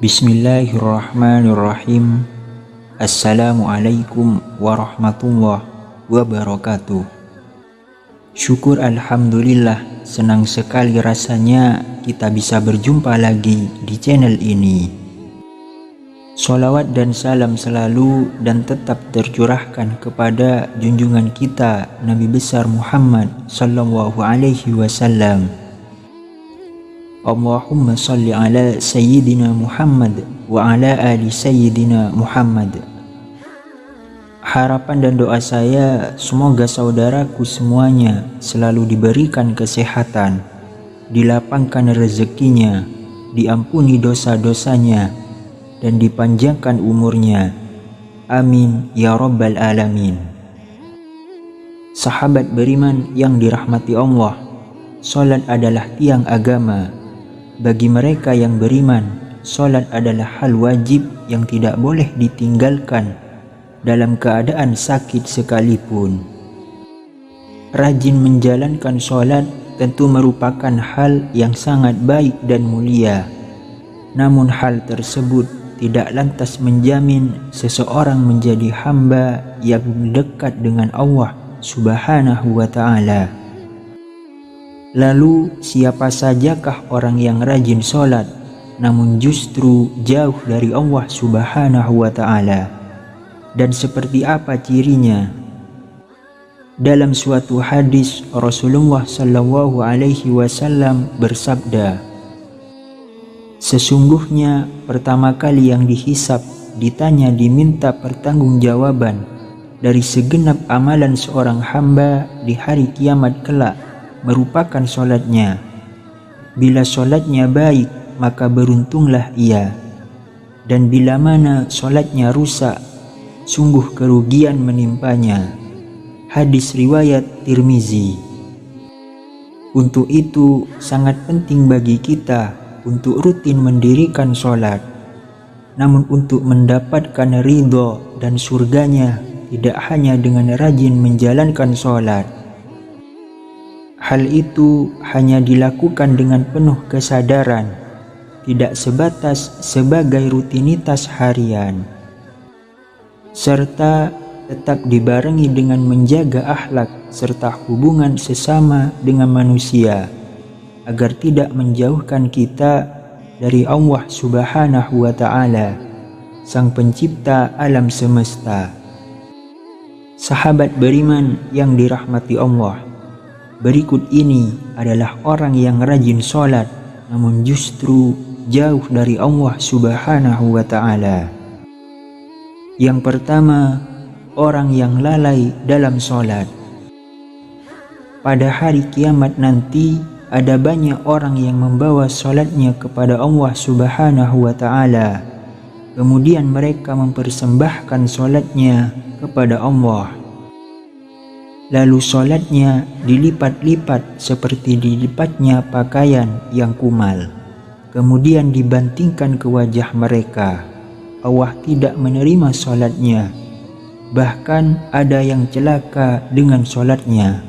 Bismillahirrahmanirrahim. Assalamualaikum warahmatullahi wabarakatuh. Syukur alhamdulillah, senang sekali rasanya kita bisa berjumpa lagi di channel ini. Sholawat dan salam selalu dan tetap tercurahkan kepada junjungan kita Nabi besar Muhammad sallallahu alaihi wasallam. Allahumma salli ala Sayyidina Muhammad wa ala ali Sayyidina Muhammad. Harapan dan doa saya semoga saudaraku semuanya selalu diberikan kesehatan, dilapangkan rezekinya, diampuni dosa-dosanya, dan dipanjangkan umurnya. Amin ya rabbal alamin. Sahabat beriman yang dirahmati Allah, salat adalah tiang agama. Bagi mereka yang beriman, salat adalah hal wajib yang tidak boleh ditinggalkan dalam keadaan sakit sekalipun. Rajin menjalankan salat tentu merupakan hal yang sangat baik dan mulia. Namun hal tersebut tidak lantas menjamin seseorang menjadi hamba yang dekat dengan Allah Subhanahu wa ta'ala. Lalu siapa sajakah orang yang rajin sholat namun justru jauh dari Allah Subhanahu wa ta'ala? Dan seperti apa cirinya? Dalam suatu hadis Rasulullah sallallahu alaihi wasallam bersabda, sesungguhnya pertama kali yang dihisab, ditanya, diminta pertanggungjawaban dari segenap amalan seorang hamba di hari kiamat kelak merupakan sholatnya. Bila sholatnya baik, maka beruntunglah ia, dan bila mana sholatnya rusak, sungguh kerugian menimpanya. Hadis riwayat Tirmizi. Untuk itu sangat penting bagi kita untuk rutin mendirikan sholat. Namun untuk mendapatkan ridho dan surganya tidak hanya dengan rajin menjalankan sholat. Hal itu hanya dilakukan dengan penuh kesadaran, tidak sebatas sebagai rutinitas harian, serta tetap dibarengi dengan menjaga akhlak serta hubungan sesama dengan manusia, agar tidak menjauhkan kita dari Allah Subhanahu wa ta'ala, Sang Pencipta alam semesta. Sahabat beriman yang dirahmati Allah, berikut ini adalah orang yang rajin sholat namun justru jauh dari Allah Subhanahu wa ta'ala. Yang pertama, orang yang lalai dalam sholat. Pada hari kiamat nanti ada banyak orang yang membawa sholatnya kepada Allah Subhanahu wa ta'ala. Kemudian mereka mempersembahkan sholatnya kepada Allah. Lalu sholatnya dilipat-lipat seperti dilipatnya pakaian yang kumal, kemudian dibantingkan ke wajah mereka. Allah tidak menerima sholatnya, bahkan ada yang celaka dengan sholatnya,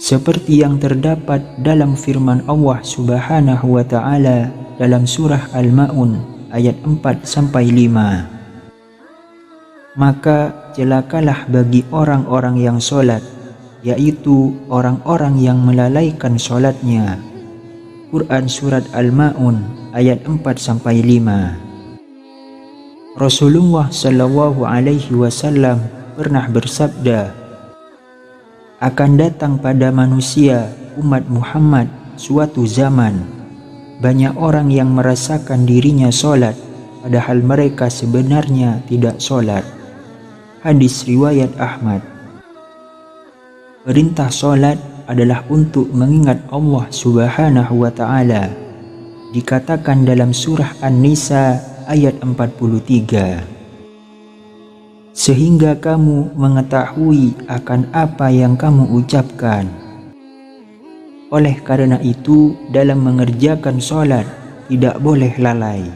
seperti yang terdapat dalam firman Allah Subhanahu wa ta'ala dalam surah Al-Ma'un ayat 4-5. Maka celakalah bagi orang-orang yang sholat, yaitu orang-orang yang melalaikan sholatnya. Quran Surat Al-Ma'un ayat 4-5. Rasulullah sallallahu alaihi wasallam pernah bersabda, akan datang pada manusia umat Muhammad suatu zaman, banyak orang yang merasakan dirinya sholat, padahal mereka sebenarnya tidak sholat. Hadis riwayat Ahmad. Perintah sholat adalah untuk mengingat Allah Subhanahu wa ta'ala. Dikatakan dalam surah An-Nisa ayat 43. Sehingga kamu mengetahui akan apa yang kamu ucapkan. Oleh karena itu, dalam mengerjakan sholat tidak boleh lalai.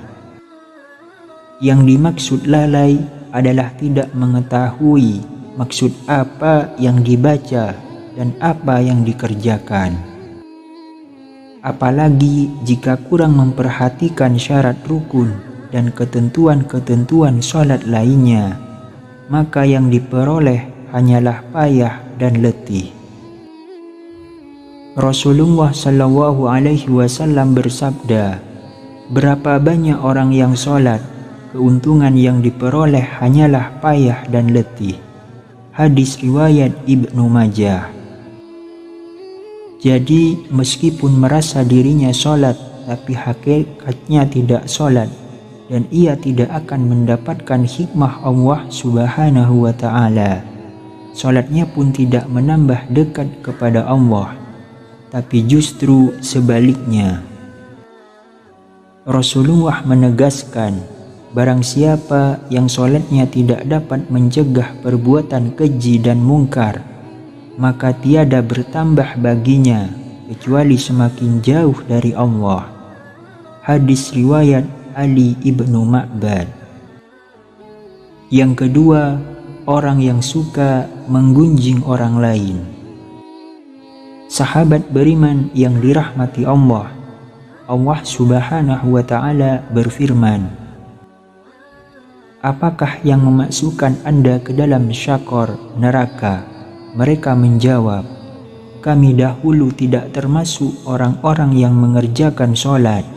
Yang dimaksud lalai adalah tidak mengetahui maksud apa yang dibaca dan apa yang dikerjakan. Apalagi jika kurang memperhatikan syarat rukun dan ketentuan-ketentuan sholat lainnya, maka yang diperoleh hanyalah payah dan letih. Rasulullah Shallallahu Alaihi Wasallam bersabda, berapa banyak orang yang sholat, keuntungan yang diperoleh hanyalah payah dan letih. Hadis riwayat Ibnu Majah. Jadi meskipun merasa dirinya sholat, tapi hakikatnya tidak sholat, dan ia tidak akan mendapatkan hikmah Allah Subhanahu wa Ta'ala. Sholatnya pun tidak menambah dekat kepada Allah, tapi justru sebaliknya. Rasulullah menegaskan, barang siapa yang sholatnya tidak dapat mencegah perbuatan keji dan mungkar, maka tiada bertambah baginya kecuali semakin jauh dari Allah. Hadis riwayat Ali ibnu Ma'bad. Yang kedua, orang yang suka menggunjing orang lain. Sahabat beriman yang dirahmati Allah, Allah Subhanahu wa Ta'ala berfirman, apakah yang memasukkan Anda ke dalam syakor neraka? Mereka menjawab, kami dahulu tidak termasuk orang-orang yang mengerjakan sholat,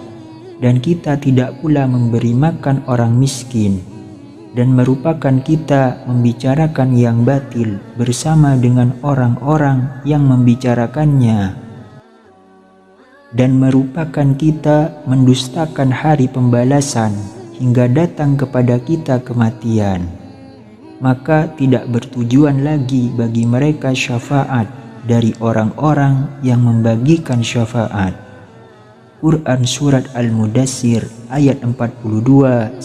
dan kita tidak pula memberi makan orang miskin, dan merupakan kita membicarakan yang batil bersama dengan orang-orang yang membicarakannya, dan merupakan kita mendustakan hari pembalasan hingga datang kepada kita kematian. Maka tidak bertujuan lagi bagi mereka syafaat dari orang-orang yang membagikan syafaat. Quran Surat Al-Mudassir ayat 42-48.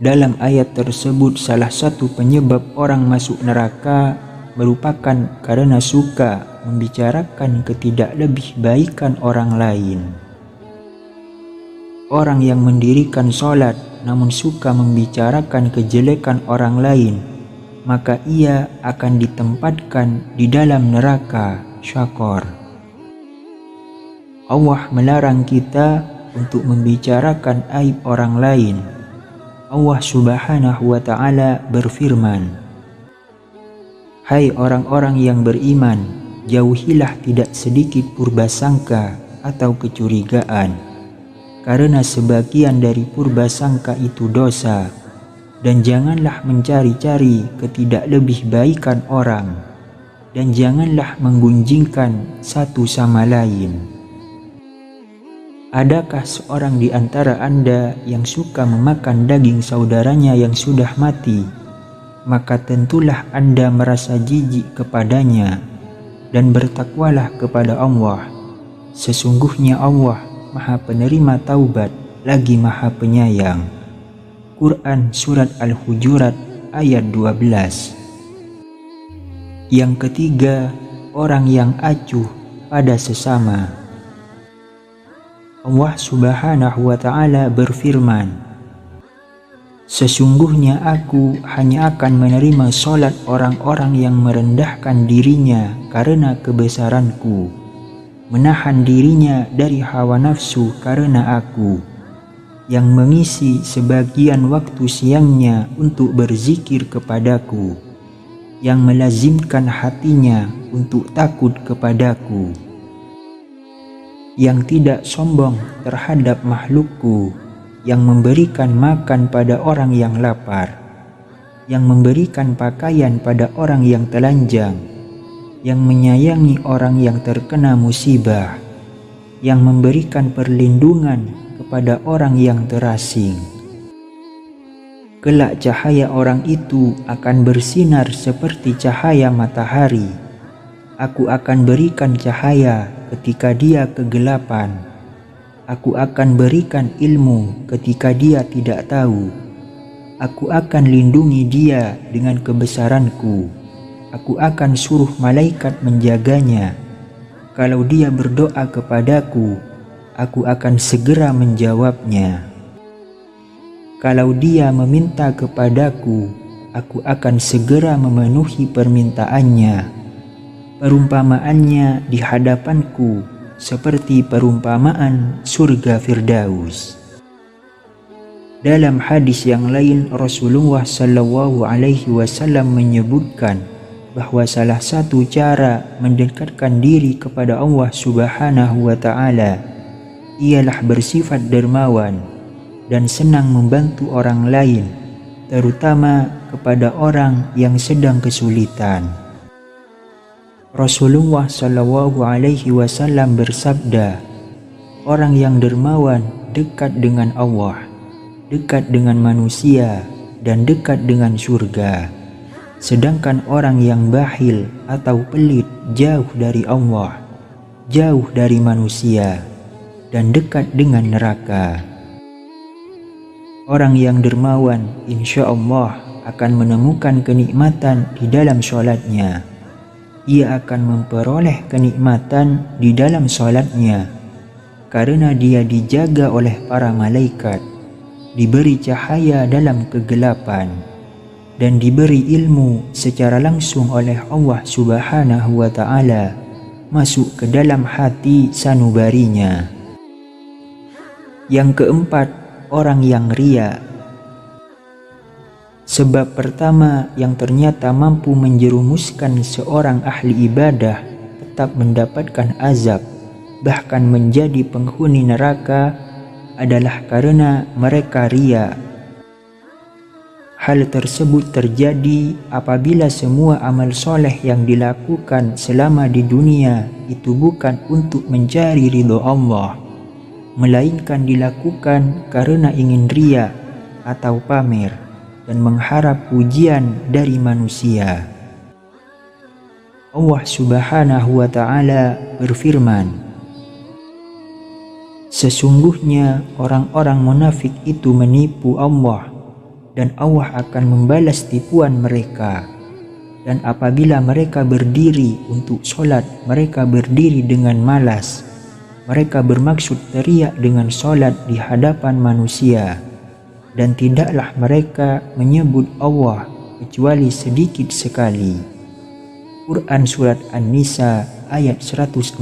Dalam ayat tersebut, salah satu penyebab orang masuk neraka merupakan karena suka membicarakan ketidaklebihbaikan orang lain. Orang yang mendirikan sholat namun suka membicarakan kejelekan orang lain, maka ia akan ditempatkan di dalam neraka syakor. Allah melarang kita untuk membicarakan aib orang lain. Allah Subhanahu wa Ta'ala berfirman, hai orang-orang yang beriman, jauhilah tidak sedikit purbasangka atau kecurigaan, karena sebagian dari purbasangka itu dosa, dan janganlah mencari-cari ketidaklebihbaikan orang, dan janganlah menggunjingkan satu sama lain. Adakah seorang di antara Anda yang suka memakan daging saudaranya yang sudah mati? Maka tentulah Anda merasa jijik kepadanya, dan bertakwalah kepada Allah. Sesungguhnya Allah Maha penerima taubat lagi Maha penyayang. Quran Surat Al-Hujurat ayat 12. Yang ketiga, orang yang acuh pada sesama. Allah Subhanahu wa Ta'ala berfirman, sesungguhnya aku hanya akan menerima sholat orang-orang yang merendahkan dirinya karena kebesaranku, menahan dirinya dari hawa nafsu karena aku, yang mengisi sebagian waktu siangnya untuk berzikir kepadaku, yang melazimkan hatinya untuk takut kepadaku, yang tidak sombong terhadap makhlukku, yang memberikan makan pada orang yang lapar, yang memberikan pakaian pada orang yang telanjang, yang menyayangi orang yang terkena musibah, yang memberikan perlindungan kepada orang yang terasing. Kelak cahaya orang itu akan bersinar seperti cahaya matahari. Aku akan berikan cahaya ketika dia kegelapan. Aku akan berikan ilmu ketika dia tidak tahu. Aku akan lindungi dia dengan kebesaranku. Aku akan suruh malaikat menjaganya. Kalau dia berdoa kepadaku, aku akan segera menjawabnya. Kalau dia meminta kepadaku, aku akan segera memenuhi permintaannya. Perumpamaannya di hadapanku seperti perumpamaan surga Firdaus. Dalam hadis yang lain, Rasulullah SAW menyebutkan bahwa salah satu cara mendekatkan diri kepada Allah Subhanahu wa Ta'ala ialah bersifat dermawan dan senang membantu orang lain, terutama kepada orang yang sedang kesulitan. Rasulullah SAW bersabda, orang yang dermawan dekat dengan Allah, dekat dengan manusia, dan dekat dengan surga. Sedangkan orang yang bakhil atau pelit jauh dari Allah, jauh dari manusia, dan dekat dengan neraka. Orang yang dermawan insya Allah akan menemukan kenikmatan di dalam sholatnya. Ia akan memperoleh kenikmatan di dalam sholatnya karena dia dijaga oleh para malaikat, diberi cahaya dalam kegelapan, dan diberi ilmu secara langsung oleh Allah Subhanahu wa Ta'ala masuk ke dalam hati sanubarinya. Yang keempat, orang yang riya. Sebab pertama yang ternyata mampu menjerumuskan seorang ahli ibadah tetap mendapatkan azab, bahkan menjadi penghuni neraka, adalah karena mereka riya. Hal tersebut terjadi apabila semua amal soleh yang dilakukan selama di dunia itu bukan untuk mencari ridho Allah, melainkan dilakukan karena ingin riya atau pamer dan mengharap pujian dari manusia. Allah Subhanahu wa Ta'ala berfirman, sesungguhnya orang-orang munafik itu menipu Allah, dan Allah akan membalas tipuan mereka. Dan apabila mereka berdiri untuk sholat, mereka berdiri dengan malas. Mereka bermaksud teriak dengan sholat di hadapan manusia, dan tidaklah mereka menyebut Allah kecuali sedikit sekali. Quran Surat An-Nisa ayat 142.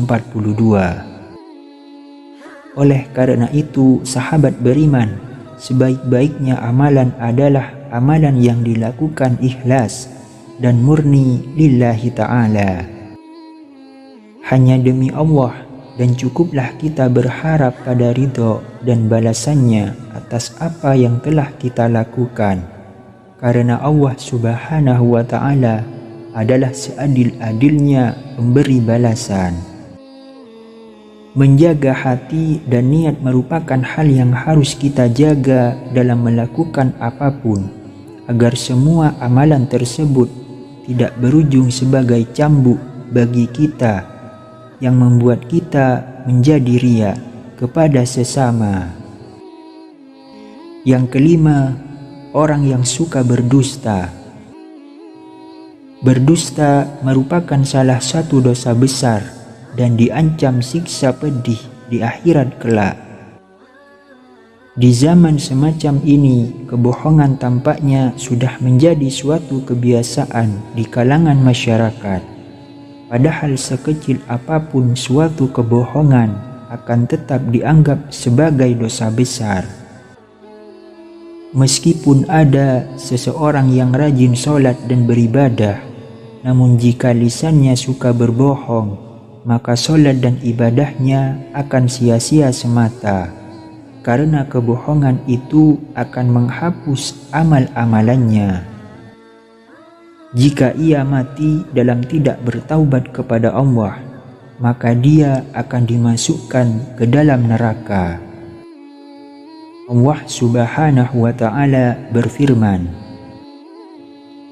Oleh karena itu, sahabat beriman, sebaik-baiknya amalan adalah amalan yang dilakukan ikhlas dan murni lillahi ta'ala, hanya demi Allah, dan cukuplah kita berharap pada ridho dan balasannya atas apa yang telah kita lakukan, karena Allah Subhanahu wa Ta'ala adalah seadil-adilnya pemberi balasan. Menjaga hati dan niat merupakan hal yang harus kita jaga dalam melakukan apapun, agar semua amalan tersebut tidak berujung sebagai cambuk bagi kita yang membuat kita menjadi riya kepada sesama. Yang kelima, orang yang suka berdusta. Berdusta merupakan salah satu dosa besar dan diancam siksa pedih di akhirat kelak. Di zaman semacam ini, kebohongan tampaknya sudah menjadi suatu kebiasaan di kalangan masyarakat. Padahal sekecil apapun suatu kebohongan akan tetap dianggap sebagai dosa besar. Meskipun ada seseorang yang rajin sholat dan beribadah, namun jika lisannya suka berbohong, maka sholat dan ibadahnya akan sia-sia semata, karena kebohongan itu akan menghapus amal-amalannya. Jika ia mati dalam tidak bertaubat kepada Allah, maka dia akan dimasukkan ke dalam neraka. Allah Subhanahu wa Ta'ala berfirman,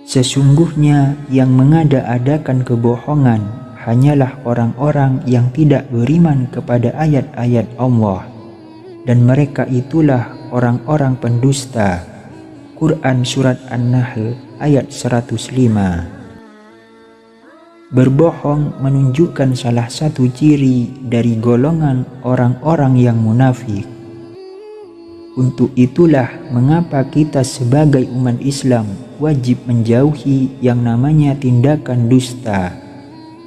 sesungguhnya yang mengada-adakan kebohongan hanyalah orang-orang yang tidak beriman kepada ayat-ayat Allah dan mereka itulah orang-orang pendusta. Quran Surat An-Nahl ayat 105. Berbohong menunjukkan salah satu ciri dari golongan orang-orang yang munafik. Untuk itulah mengapa kita sebagai umat Islam wajib menjauhi yang namanya tindakan dusta,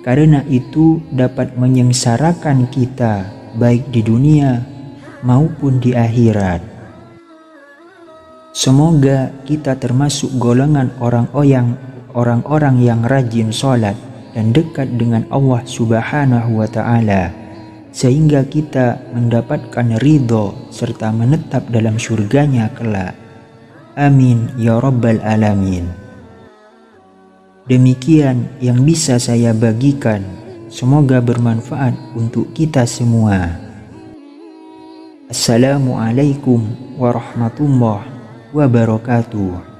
karena itu dapat menyengsarakan kita baik di dunia maupun di akhirat. Semoga kita termasuk golongan orang-orang yang rajin sholat dan dekat dengan Allah Subhanahu wa Ta'ala, sehingga kita mendapatkan ridho serta menetap dalam surganya kelak. Amin ya rabbal alamin. Demikian yang bisa saya bagikan, semoga bermanfaat untuk kita semua. Assalamualaikum warahmatullahi wabarakatuh.